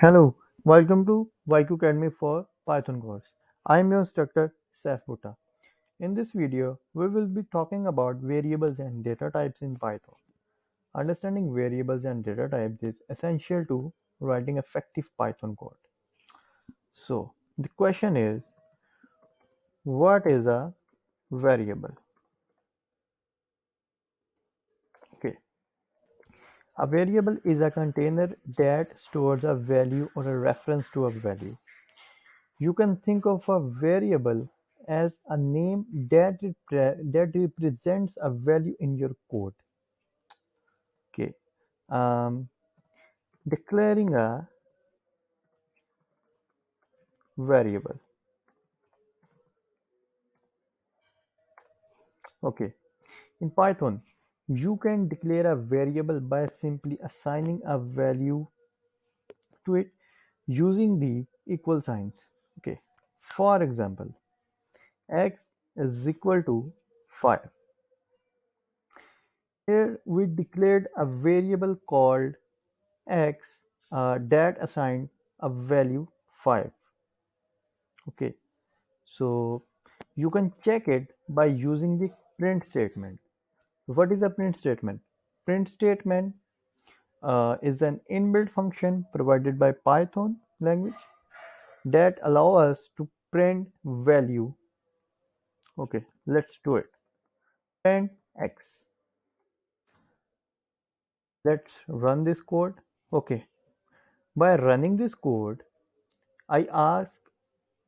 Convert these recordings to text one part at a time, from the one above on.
Hello, welcome to YQ Academy for Python course. I am your instructor Saif Bhutta. In this video, we will be talking about variables and data types in Python. Understanding variables and data types is essential to writing effective Python code. So, the question is, what is a variable? Okay, a variable is a container that stores a value or a reference to a value. You can think of a variable as a name that represents a value in your code. Okay. Um, Declaring a variable. Okay. In Python, you can declare a variable by simply assigning a value to it using the equal signs. Okay. For example, x is equal to 5. Here we declared a variable called x that assigned a value 5. Okay, so you can check it by using the print statement. What is a print statement? Print statement is an inbuilt function provided by Python language that allow us to print value. Okay, let's do it. Print x. Let's run this code. Okay, by running this code, I ask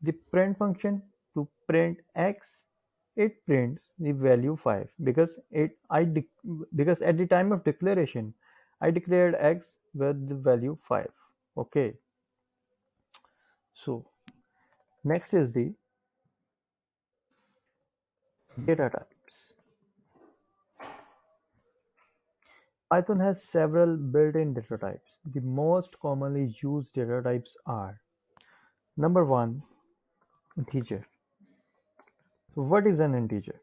the print function to print x. It prints the value 5 because at the time of declaration I declared x with the value 5. Okay, so next is the data types. Python has several built-in data types. The most commonly used data types are: number one, integer. So what is an integer?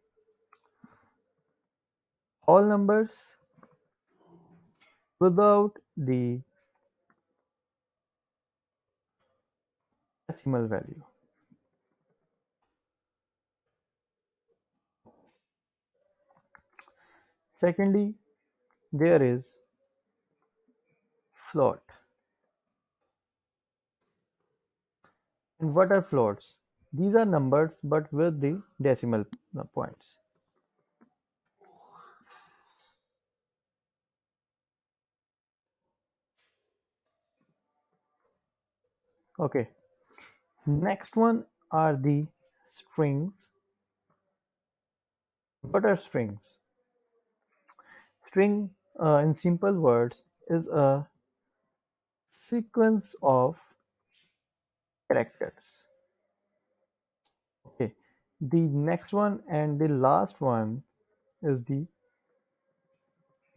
All numbers without the decimal value. Secondly, there is float. And what are floats? These are numbers but with the decimal points. Okay, next one are the strings. What are strings? String, in simple words, is a sequence of characters. Okay, the next one and the last one is the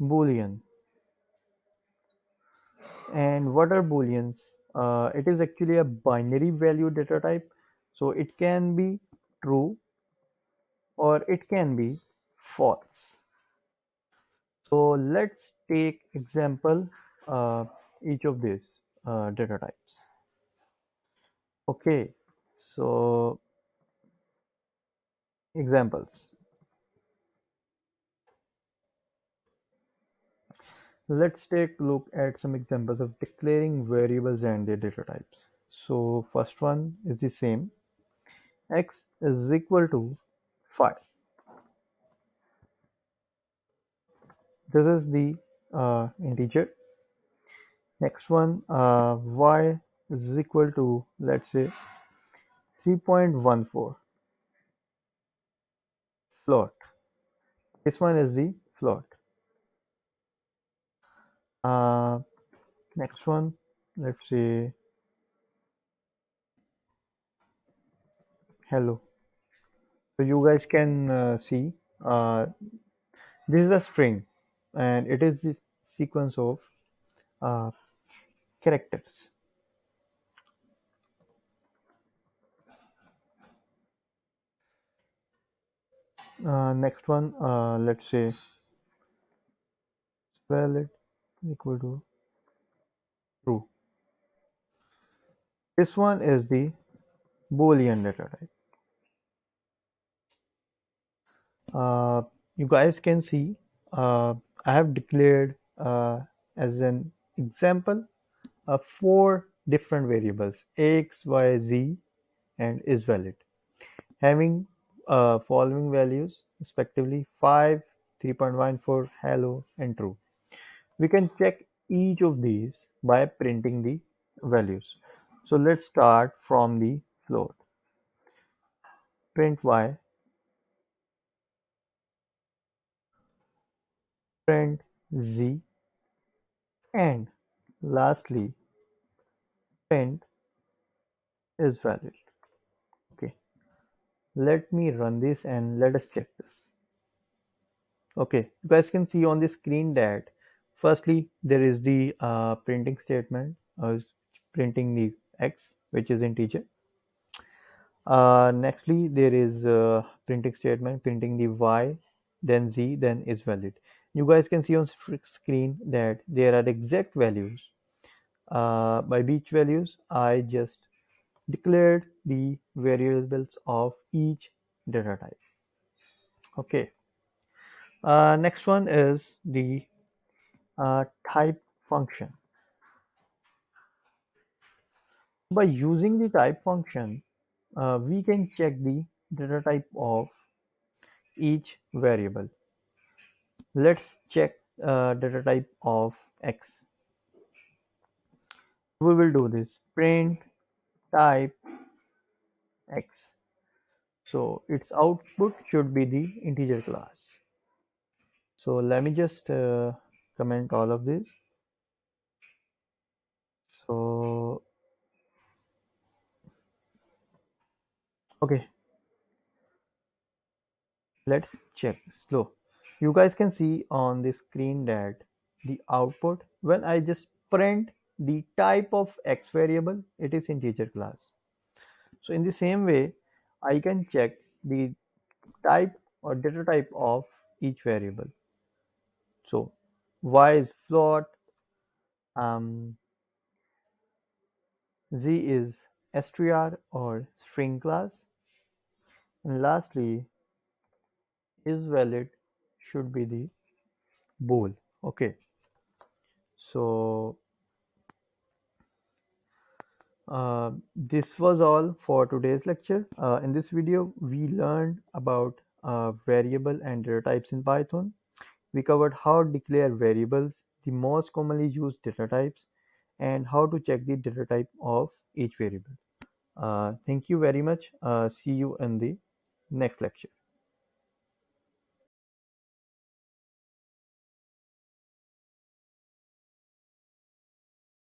Boolean. And what are Booleans? It is actually a binary value data type, so it can be true or it can be false. So let's take example each of these data types. Okay, so examples. Let's take a look at some examples of declaring variables and their data types. So first one is the same. X is equal to 5. This is the integer. Next one, y is equal to, let's say, 3.14. Float. This one is the float. Uh, Next one, let's say hello. So you guys can see uh, this is a string and it is the sequence of uh, characters. Next one, let's say spell it equal to true. This one is the Boolean data type. Uh, you guys can see I have declared as an example four different variables x, y, z, and is valid, having following values respectively 5, 3.14, hello, and true. We can check each of these by printing the values. So let's start from the float. Print y, print z, and lastly print is valid. Okay, let me run this and let us check this. Okay, you guys can see on the screen that firstly there is the printing statement, printing the x, which is integer. Nextly, there is printing statement printing the y, then z, then is valid. You guys can see on screen that there are exact values. By which values I just declared the variables of each data type. Okay. Next one is the type function. By using the type function, we can check the data type of each variable. Let's check data type of x. We will do this print type x. So its output should be the integer class. So let me just comment all of this. So okay, let's check slow. You guys can see on the screen that the output when I just print the type of x variable, it is integer class. So in the same way, I can check the type or data type of each variable. So y is float, um, z is str or string class, and lastly is valid should be the bool. Okay, so this was all for today's lecture. In this video, we learned about variable and data types in Python. We covered how to declare variables, the most commonly used data types, and how to check the data type of each variable. Thank you very much. See you in the next lecture.